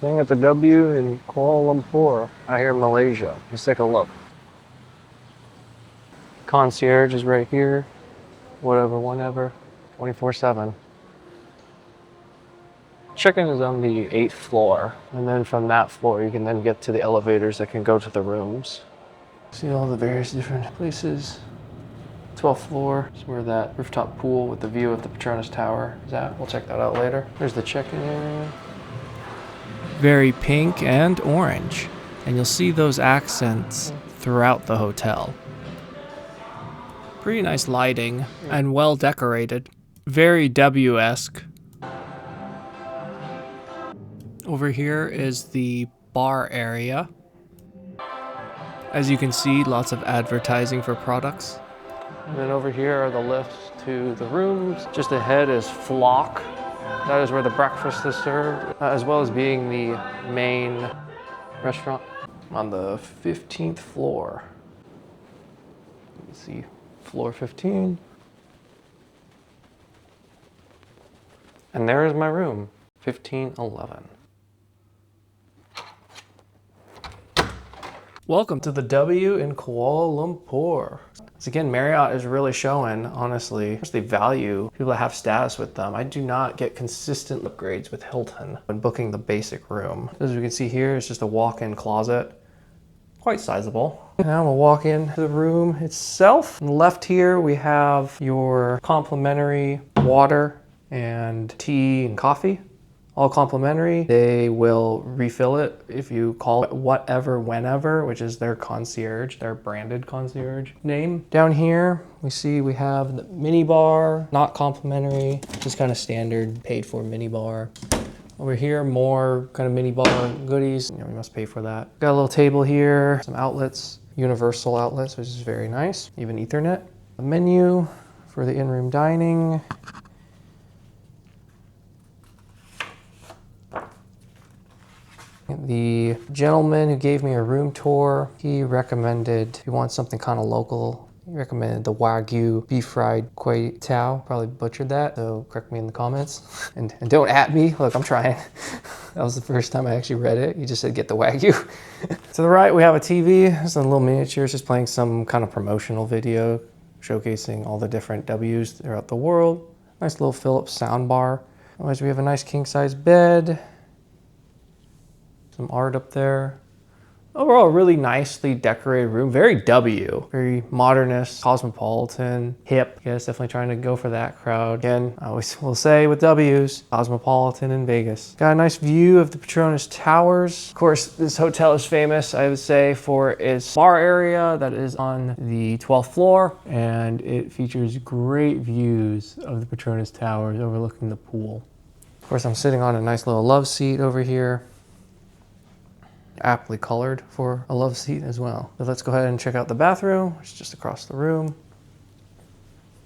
Staying at the W in Kuala Lumpur, out here in Malaysia. Let's take a look. Concierge is right here. Whatever, whenever, 24/7. Check-in is on the 8th floor, and then from that floor you can then get to the elevators that can go to the rooms. See all the various different places. 12th floor is where that rooftop pool with the view of the Petronas Tower is at. We'll check that out later. There's the check-in area. Very pink and orange, and you'll see those accents throughout the hotel. Pretty nice lighting and well decorated. Very W-esque. Over here is the bar area. As you can see, lots of advertising for products. And then over here are the lifts to the rooms. Just ahead is Flock. That is where the breakfast is served, as well as being the main restaurant on the 15th floor. Let me see, floor 15. And there is my room, 1511. Welcome to the W in Kuala Lumpur. So again, Marriott is really showing, honestly, the value people that have status with them. I do not get consistent upgrades with Hilton when booking the basic room. As we can see here, it's just a walk-in closet, quite sizable. Now we'll walk into the room itself. On the left here, we have your complimentary water and tea and coffee. All complimentary. They will refill it if you call it whatever, whenever, which is their concierge, their branded concierge name. Down here, we have the mini bar, not complimentary, just kind of standard paid for mini bar. Over here, more kind of mini bar goodies. You must pay for that. Got a little table here, some outlets, universal outlets, which is very nice, even Ethernet. A menu for the in-room dining. The gentleman who gave me a room tour, he recommended, if you want something kind of local, he recommended the Wagyu beef fried kway tao. Probably butchered that, so correct me in the comments. And don't at me, look, I'm trying. That was the first time I actually read it. He just said get the Wagyu. To the right, we have a TV. It's a little miniature, it's just playing some kind of promotional video, showcasing all the different W's throughout the world. Nice little Philips sound bar. Otherwise, we have a nice king-size bed. Some art up there. Overall, a really nicely decorated room. Very W, very modernist, cosmopolitan, hip. Yeah, it's definitely trying to go for that crowd. Again, I always will say with W's, cosmopolitan in Vegas. Got a nice view of the Petronas Towers. Of course, this hotel is famous, I would say, for its bar area that is on the 12th floor, and it features great views of the Petronas Towers overlooking the pool. Of course, I'm sitting on a nice little love seat over here. Aptly colored for a love seat as well. So let's go ahead and check out the bathroom, which is just across the room.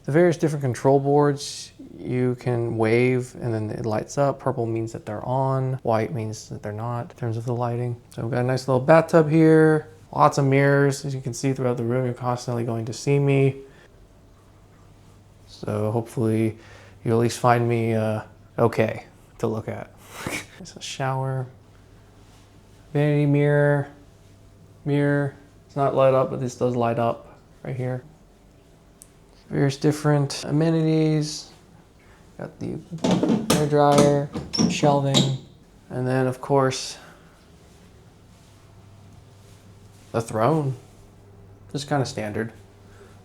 The various different control boards, you can wave and then it lights up. Purple means that they're on, white means that they're not in terms of the lighting. So we've got a nice little bathtub here, lots of mirrors. As you can see throughout the room, you're constantly going to see me. So hopefully you'll at least find me okay to look at. There's a shower. Vanity mirror, it's not light up, but this does light up right here. Various different amenities. Got the hair dryer, shelving, and then of course, the throne. Just kind of standard.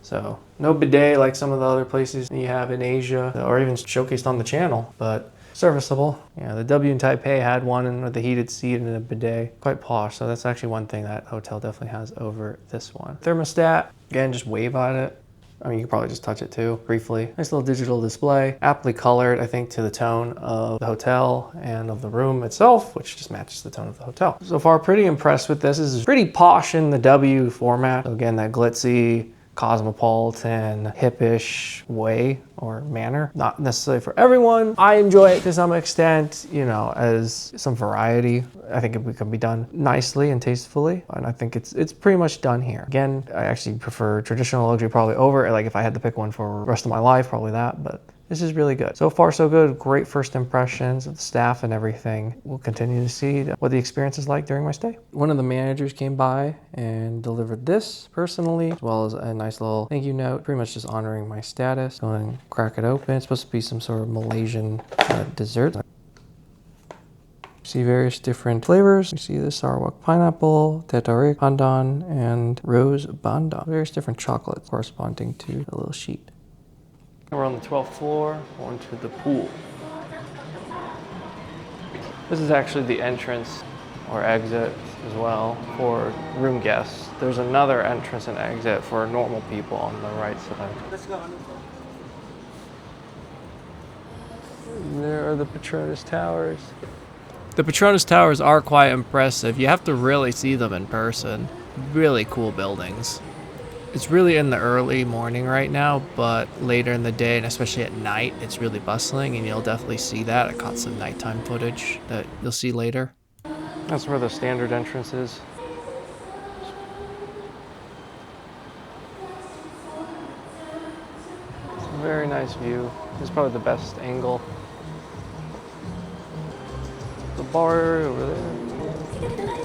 So no bidet like some of the other places you have in Asia or even showcased on the channel, but serviceable. Yeah, the W in Taipei had one with a heated seat and a bidet. Quite posh, so that's actually one thing that hotel definitely has over this one. Thermostat, again, just wave at it. I mean, you could probably just touch it too, briefly. Nice little digital display. Aptly colored, I think, to the tone of the hotel and of the room itself, which just matches the tone of the hotel. So far, pretty impressed with this. This is pretty posh in the W format. So again, that glitzy, cosmopolitan, hippish way or manner. Not necessarily for everyone. I enjoy it to some extent, you know, as some variety. I think it can be done nicely and tastefully, and I think it's pretty much done here. Again, I actually prefer traditional luxury probably over, like if I had to pick one for the rest of my life, probably that, but This is really good. So far, so good. Great first impressions of the staff and everything. We'll continue to see what the experience is like during my stay. One of the managers came by and delivered this personally, as well as a nice little thank you note, pretty much just honoring my status. Go and crack it open. It's supposed to be some sort of Malaysian dessert. See various different flavors. You see the Sarawak pineapple, teh tarik, pandan, and rose bandang. Various different chocolates corresponding to the little sheet. We're on the 12th floor, going to the pool. This is actually the entrance or exit as well for room guests. There's another entrance and exit for normal people on the right side. Let's go. And there are the Petronas Towers. The Petronas Towers are quite impressive. You have to really see them in person. Really cool buildings. It's really in the early morning right now, but later in the day, and especially at night, it's really bustling, and you'll definitely see that. I caught some nighttime footage that you'll see later. That's where the standard entrance is. It's a very nice view. This is probably the best angle. The bar area over there.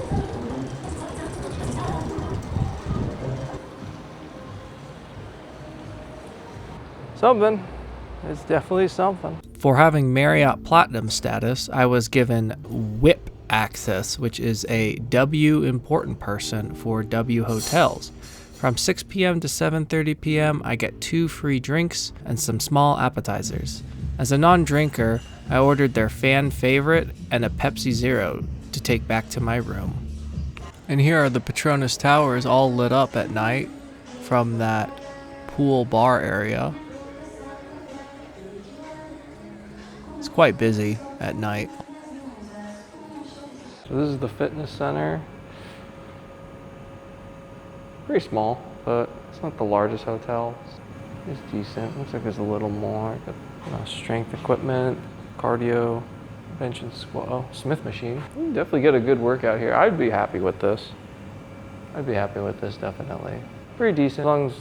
Something. It's definitely something. For having Marriott Platinum status, I was given WIP Access, which is a W important person for W hotels. From 6 p.m. to 7:30 p.m., I get 2 free drinks and some small appetizers. As a non-drinker, I ordered their fan favorite and a Pepsi Zero to take back to my room. And here are the Petronas Towers all lit up at night from that pool bar area. It's quite busy at night. So this is the fitness center. Pretty small, but it's not the largest hotel. It's decent. Looks like there's a little more. Got, strength equipment, cardio, bench and squat. Oh, Smith machine. You can definitely get a good workout here. I'd be happy with this. I'd be happy with this, definitely. Pretty decent, as long as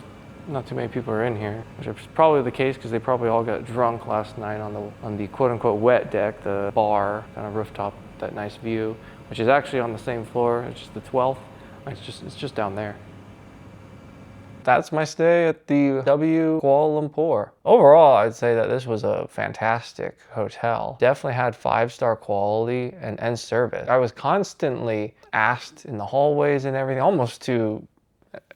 not too many people are in here, which is probably the case because they probably all got drunk last night on the quote-unquote wet deck, the bar, kind of rooftop, that nice view, which is actually on the same floor. It's just the 12th. It's just down there. That's my stay at the W Kuala Lumpur. Overall, I'd say that this was a fantastic hotel. Definitely had 5-star quality and service. I was constantly asked in the hallways and everything, almost to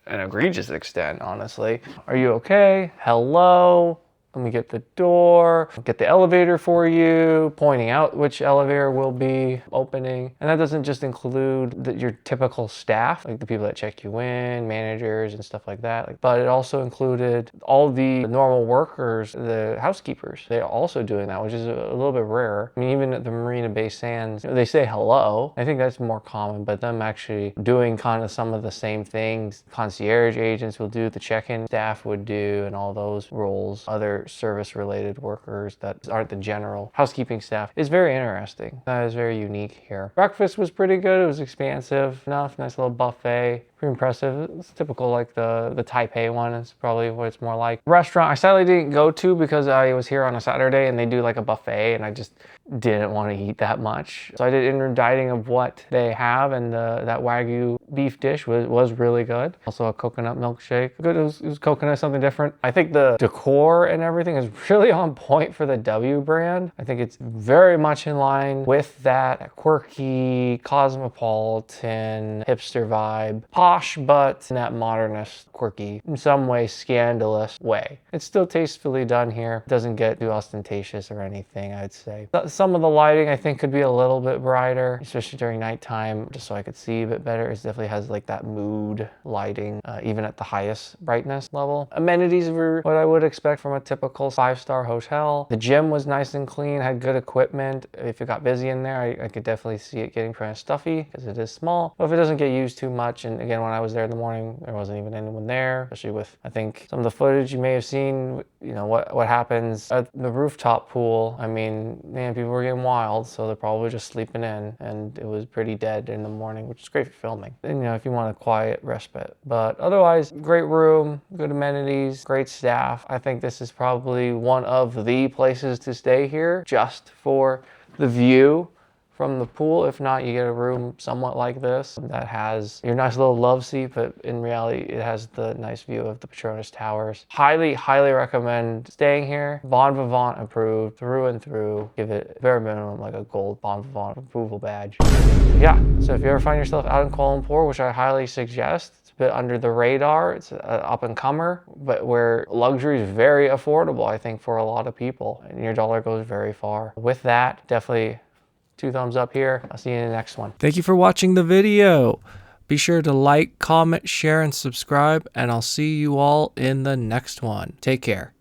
an egregious extent, honestly. Are you okay? Hello? Let me get the door, get the elevator for you, pointing out which elevator will be opening. And that doesn't just include your typical staff, like the people that check you in, managers and stuff like that, but it also included all the normal workers, the housekeepers. They're also doing that, which is a little bit rare. I mean, even at the Marina Bay Sands, they say hello. I think that's more common, but them actually doing kind of some of the same things concierge agents will do, the check-in staff would do, and all those roles. Other service-related workers that aren't the general housekeeping staff is very interesting. That is very unique here. Breakfast was pretty good. It was expansive enough. Nice little buffet. Pretty impressive. It's typical, like the Taipei one is probably what it's more like. Restaurant I sadly didn't go to because I was here on a Saturday and they do like a buffet and I just didn't want to eat that much. So I did interdicting of what they have, and that Wagyu beef dish was really good. Also a coconut milkshake. Good, it was coconut, something different. I think the decor and everything is really on point for the W brand. I think it's very much in line with that quirky, cosmopolitan, hipster vibe. Posh, but in that modernist, quirky, in some way scandalous way. It's still tastefully done here. It doesn't get too ostentatious or anything, I'd say. Some of the lighting I think could be a little bit brighter, especially during nighttime, just so I could see a bit better. It definitely has like that mood lighting, even at the highest brightness level. Amenities were what I would expect from a typical 5-star hotel. The gym was nice and clean, had good equipment. If it got busy in there, I could definitely see it getting kind of stuffy because it is small. But if it doesn't get used too much, and again, again, when I was there in the morning, there wasn't even anyone there, especially with, I think, some of the footage you may have seen, you know, what happens at the rooftop pool. I mean, man, people were getting wild, so they're probably just sleeping in, and it was pretty dead in the morning, which is great for filming. And, you know, if you want a quiet respite. But otherwise, great room, good amenities, great staff. I think this is probably one of the places to stay here just for the view from the pool. If not, you get a room somewhat like this that has your nice little love seat, but in reality, it has the nice view of the Petronas Towers. Highly, highly recommend staying here. Bon Vivant approved through and through. Give it bare minimum like a gold Bon Vivant approval badge. Yeah, so if you ever find yourself out in Kuala Lumpur, which I highly suggest, it's a bit under the radar, it's an up and comer, but where luxury is very affordable, I think, for a lot of people, and your dollar goes very far. With that, definitely 2 thumbs up here. I'll see you in the next one. Thank you for watching the video. Be sure to like, comment, share, and subscribe, and I'll see you all in the next one. Take care.